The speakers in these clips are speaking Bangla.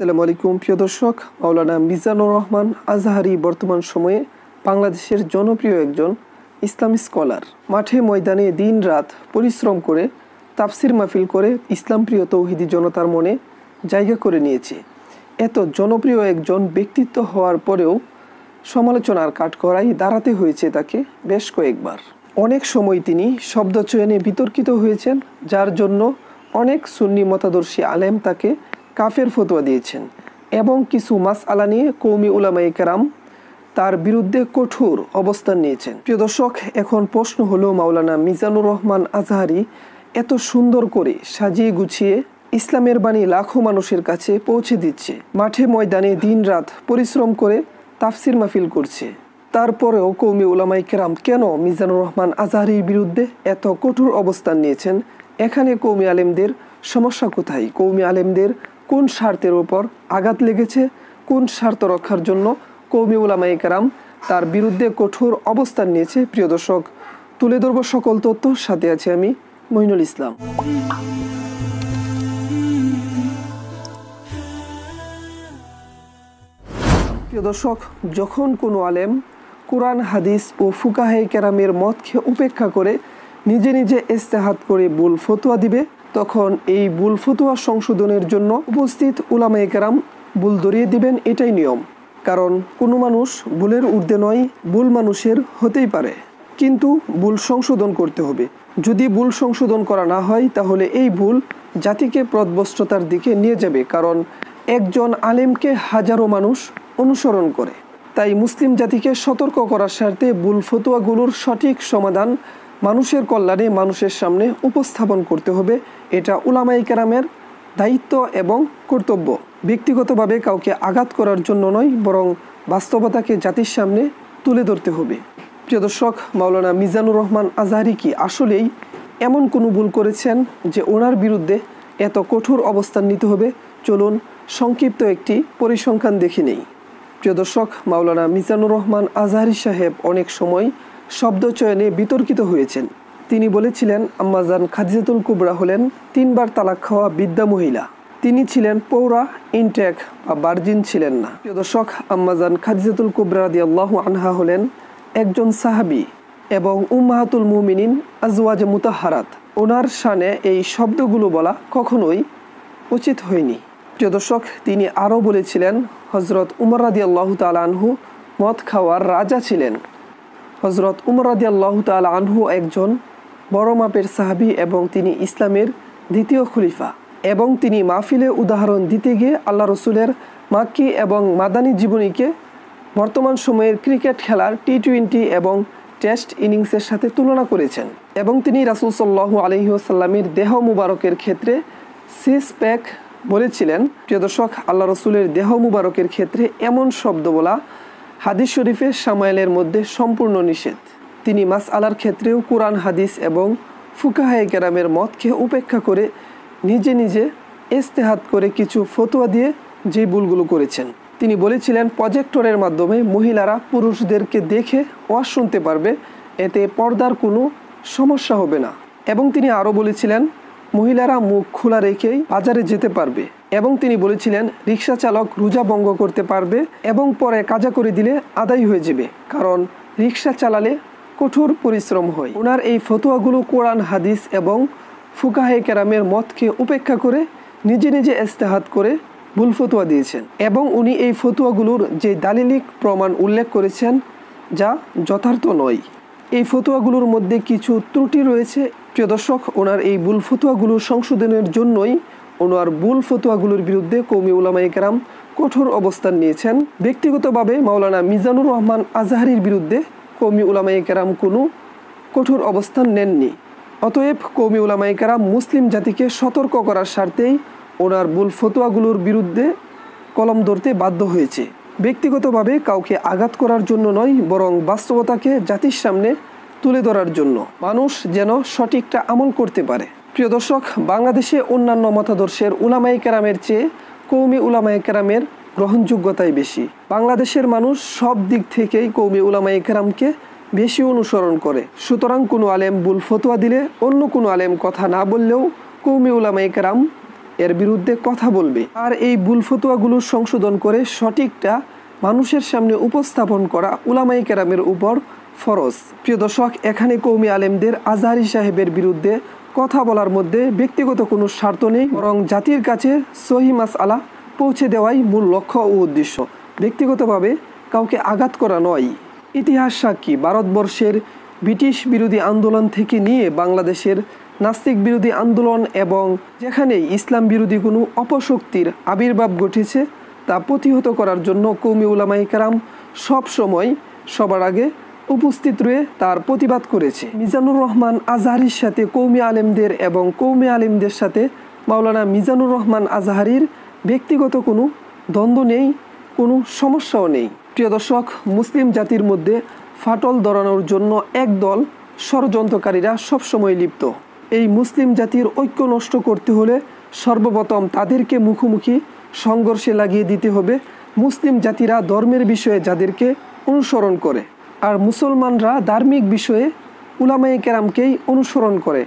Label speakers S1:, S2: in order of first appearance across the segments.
S1: আসসালামু আলাইকুম প্রিয় দর্শক, মাওলানা মিজানুর রহমান আজহারি বর্তমান সময়ে বাংলাদেশের জনপ্রিয় একজন ইসলামী স্কলার। মাঠে ময়দানে দিন রাত পরিশ্রম করে তাফসির মাহফিল করে ইসলাম প্রিয় তৌহিদি জনতার মনে জায়গা করে নিয়েছে। এত জনপ্রিয় একজন ব্যক্তিত্ব হওয়ার পরেও সমালোচনার কাঠগড়ায় দাঁড়াতে হয়েছে তাকে বেশ কয়েকবার। অনেক সময় তিনি শব্দচয়নে বিতর্কিত হয়েছেন, যার জন্য অনেক সুন্নি মতাদর্শী আলেম তাকে কাফের ফতোয়া দিয়েছেন এবং কিছু মাসআলা নিয়ে কওমি উলামায়ে কেরাম তার বিরুদ্ধে কঠোর অবস্থান নিয়েছেন। প্রিয় দর্শক, এখন প্রশ্ন হলো, মাওলানা মিজানুর রহমান আজহারি এত সুন্দর করে সাজিয়ে গুছিয়ে ইসলামের বাণী লাখো মানুষের কাছে পৌঁছে দিচ্ছে, মাঠে ময়দানে দিন রাত পরিশ্রম করে তাফসির মাহফিল করছে, তারপরেও কওমি উলামায়ে কেরাম কেন মিজানুর রহমান আজহারির বিরুদ্ধে এত কঠোর অবস্থান নিয়েছেন? এখানে কওমি আলেমদের সমস্যা কোথায়? কওমি আলেমদের কোন স্বার্থের উপর আঘাত লেগেছে? কোন স্বার্থ রক্ষার জন্য কওমি উলামায়ে কেরাম তার বিরুদ্ধে কঠোর অবস্থান নিয়েছে? প্রিয় দর্শক, তুলে ধরব সকল তথ্য, সাথে আছে আমি মঈনুল ইসলাম। প্রিয় দর্শক, যখন কোনো আলেম কোরআন হাদিস ও ফুকাহে কেরামের মতকে উপেক্ষা করে নিজে নিজে ইজতিহাদ করে ভুল ফতোয়া দিবে, তখন এই ভুল ফতোয়া সংশোধনের জন্য উপস্থিত উলামায়ে কেরাম ভুল ধরিয়ে দিবেন, এটাই নিয়ম। কারণ কোনো মানুষ ভুলের ঊর্ধ্বে নয়, ভুল মানুষের হতেই পারে, কিন্তু ভুল সংশোধন করতে হবে। যদি ভুল সংশোধন করা না হয়, তাহলে এই ভুল জাতিকে পথভ্রষ্টতার দিকে নিয়ে যাবে, কারণ একজন আলেমকে হাজারো মানুষ অনুসরণ করে। তাই মুসলিম জাতিকে সতর্ক করার স্বার্থে ভুল ফতোয়াগুলোর সঠিক সমাধান মানুষের কল্যাণে মানুষের সামনে উপস্থাপন করতে হবে। এটা উলামায়ে কেরামের দায়িত্ব এবং কর্তব্য। ব্যক্তিগতভাবে কাউকে আঘাত করার জন্য নয়, বরং বাস্তবতাকে জাতির সামনে তুলে ধরতে হবে। প্রিয় দর্শক, মাওলানা মিজানুর রহমান আজহারি কি আসলেই এমন কোনো ভুল করেছেন যে ওনার বিরুদ্ধে এত কঠোর অবস্থান নিতে হবে? চলুন সংক্ষিপ্ত একটি পরিসংখ্যান দেখে নেই। প্রিয় দর্শক, মাওলানা মিজানুর রহমান আজহারি সাহেব অনেক সময় শব্দচয়নে বিতর্কিত হয়েছেন। তিনি বলেছিলেন, আম্মাজান খাদিজাতুল কুবরা হলেন 3 বার তালাক খাওয়া বৃদ্ধা মহিলা। তিনি ছিলেন পৌরা, ইনটেক বা ভার্জিন ছিলেন না। প্রিয় দর্শক, আম্মাজান খাদিজাতুল কুবরা রাদিয়াল্লাহু আনহা হলেন একজন সাহাবী এবং উম্মাহাতুল মুমিনিন আজওয়াজে মুতাহহারাত। ওনার শানে এই শব্দগুলো বলা কখনোই উচিত হয়নি। প্রিয় দর্শক, তিনি আরও বলেছিলেন, হযরত উমর রাদিয়াল্লাহু তাআলা আনহু মদ খাওয়ার রাজা ছিলেন। হযরত উমর রাদিয়াল্লাহু তাআলা আনহু একজন বড় মাপের সাহাবী এবং তিনি ইসলামের দ্বিতীয় খলিফা, এবং তিনি মাহফিলে উদাহরণ দিতে গিয়ে আল্লাহ রসুলের মাক্কি এবং মাদানী জীবনীকে বর্তমান সময়ের ক্রিকেট খেলার টি-20 এবং টেস্ট ইনিংসের সাথে তুলনা করেছেন, এবং তিনি রাসূল সাল্লাল্লাহু আলাইহি ওয়াসাল্লামের দেহ মুবারকের ক্ষেত্রে সিস প্যাক বলেছিলেন। প্রিয় দর্শক, আল্লাহ রসুলের দেহ মুবারকের ক্ষেত্রে এমন শব্দ বলা হাদিস শরীফে শামাইলের মধ্যে সম্পূর্ণ নিষেধ। তিনি মাসআলার ক্ষেত্রেও কোরআন হাদিস এবং ফুকাহে কেরামের মতকে উপেক্ষা করে নিজে নিজে ইজতিহাদ করে কিছু ফতোয়া দিয়ে যে ভুলগুলো করেছেন। তিনি বলেছিলেন, প্রজেক্টরের মাধ্যমে মহিলারা পুরুষদেরকে দেখে ওয়াজ শুনতে পারবে, এতে পর্দার কোনো সমস্যা হবে না। এবং তিনি আরও বলেছিলেন, মহিলারা মুখ খোলা রেখেই বাজারে যেতে পারবে। এবং তিনি বলেছিলেন, রিক্সা চালক রোজা ভঙ্গ করতে পারবে এবং পরে কাজা করে দিলে আদায় হয়ে যাবে, কারণ রিক্সা চালালে কঠোর পরিশ্রম হয়। ওনার এই ফতোয়াগুলো কোরআন হাদিস এবং ফুকাহে কেরামের মতকে উপেক্ষা করে নিজে নিজে ইজতিহাদ করে ভুল ফতোয়া দিয়েছেন, এবং উনি এই ফতোয়াগুলোর যে দালিলিক প্রমাণ উল্লেখ করেছেন যা যথার্থ নয়। এই ফতোয়াগুলোর মধ্যে কিছু ত্রুটি রয়েছে। প্রিয় দর্শক, ওনার এই ভুল ফতোয়াগুলো সংশোধনের জন্যই ওনার ভুল ফতোয়াগুলোর বিরুদ্ধে কওমি উলামায়ে কেরাম কঠোর অবস্থান নিয়েছেন। ব্যক্তিগতভাবে মাওলানা মিজানুর রহমান আজহারির বিরুদ্ধে কওমি উলামায়ে কেরাম কোনো কঠোর অবস্থান নেননি। অতএব কওমি উলামায়ে কেরাম মুসলিম জাতিকে সতর্ক করার স্বার্থেই ওনার ভুল ফতোয়াগুলোর বিরুদ্ধে কলম ধরতে বাধ্য হয়েছে। ব্যক্তিগতভাবে কাউকে আঘাত করার জন্য নয়, বরং বাস্তবতাকে জাতির সামনে তুলে ধরার জন্য, মানুষ যেন সঠিকটা আমল করতে পারে। প্রিয় দর্শক, বাংলাদেশে অন্যান্য মতাদর্শের উলামায়ে কেরামের চেয়ে কওমি উলামায়ে কেরামের গ্রহণযোগ্যতাই বেশি। বাংলাদেশের মানুষ সব দিক থেকেই কওমি উলামায়ে কেরামকে বেশি অনুসরণ করে। সুতরাং কোনো আলেম ভুল ফতোয়া দিলে অন্য কোনো আলেম কথা না বললেও কওমি উলামায়ে কেরাম এর বিরুদ্ধে কথা বলবে। আর এই ভুল ফতোয়াগুলো সংশোধন করে সঠিকটা মানুষের সামনে উপস্থাপন করা উলামায়ে কেরামের উপর ফরজ। প্রিয় দর্শক, এখানে কওমি আলেমদের আজহারী সাহেবের বিরুদ্ধে কথা বলার মধ্যে ব্যক্তিগত কোনো স্বার্থ নেই, বরং জাতির কাছে সহি মাসআলা পৌঁছে দেওয়াই মূল লক্ষ্য ও উদ্দেশ্য, ব্যক্তিগতভাবে কাউকে আঘাত করা নয়। ইতিহাস সাক্ষী, ভারতবর্ষের ব্রিটিশ বিরোধী আন্দোলন থেকে নিয়ে বাংলাদেশের নাস্তিক বিরোধী আন্দোলন এবং যেখানে ইসলাম বিরোধী কোনো অপশক্তির আবির্ভাব ঘটেছে তা প্রতিহত করার জন্য কওমি উলামায়ে কেরাম সব সময় সবার আগে উপস্থিত রয়ে তার প্রতিবাদ করেছে। মিজানুর রহমান আজহারীর সাথে কওমি আলেমদের এবং কওমি আলেমদের সাথে মাওলানা মিজানুর রহমান আজহারীর ব্যক্তিগত কোনো দ্বন্দ্ব নেই, কোনো সমস্যাও নেই। প্রিয় দর্শক, মুসলিম জাতির মধ্যে ফাটল ধরানোর জন্য একদল ষড়যন্ত্রকারীরা সবসময় লিপ্ত। এই মুসলিম জাতির ঐক্য নষ্ট করতে হলে সর্বপ্রথম তাদেরকে মুখোমুখি সংঘর্ষে লাগিয়ে দিতে হবে মুসলিম জাতিরা ধর্মের বিষয়ে যাদেরকে অনুসরণ করে, আর মুসলমানরা ধার্মিক বিষয়ে উলামায়ে কেরামকেই অনুসরণ করে।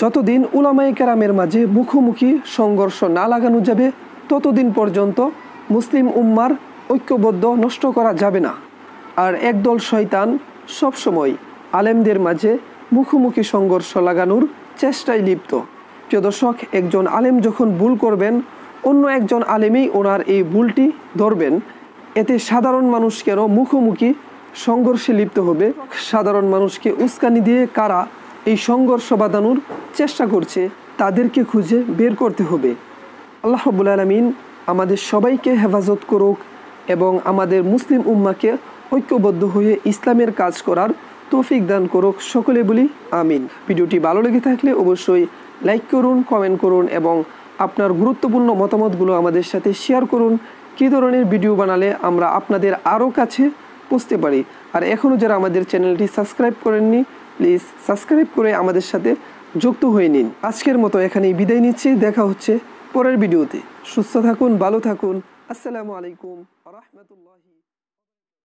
S1: যতদিন উলামায়ে কেরামের মাঝে মুখোমুখি সংঘর্ষ না লাগানো যাবে ততদিন পর্যন্ত মুসলিম উম্মার ঐক্যবদ্ধ নষ্ট করা যাবে না। আর একদল শয়তান সবসময় আলেমদের মাঝে মুখোমুখি সংঘর্ষ লাগানোর চেষ্টায় লিপ্ত। প্রিয় দর্শক, একজন আলেম যখন ভুল করবেন অন্য একজন আলেমই ওনার এই ভুলটি ধরবেন, এতে সাধারণ মানুষ কেন মুখোমুখি সংঘর্ষে লিপ্ত হবে? সাধারণ মানুষকে উস্কানি দিয়ে কারা এই সংঘর্ষ বাঁধানোর চেষ্টা করছে তাদেরকে খুঁজে বের করতে হবে। আল্লাহ রাব্বুল আলামিন আমাদের সবাইকে হেফাজত করুক এবং আমাদের মুসলিম উম্মাকে ঐক্যবদ্ধ হয়ে ইসলামের কাজ করার তৌফিক দান করুক। সকলে বলি আমিন। ভিডিওটি ভালো লেগে থাকলে অবশ্যই লাইক করুন, কমেন্ট করুন এবং আপনার গুরুত্বপূর্ণ মতামতগুলো আমাদের সাথে শেয়ার করুন। কী ধরনের ভিডিও বানালে আমরা আপনাদের আরও কাছে পৌঁছতে পারি। আর এখনও যারা আমাদের চ্যানেলটি সাবস্ক্রাইব করেননি, প্লিজ সাবস্ক্রাইব করে আমাদের সাথে যুক্ত হয়ে নিন। আজকের মতো এখানেই বিদায় নিচ্ছি, দেখা হচ্ছে পরের ভিডিওতে। সুস্থ থাকুন, ভালো থাকুন। আসসালামু আলাইকুম ওয়া রাহমাতুল্লাহি।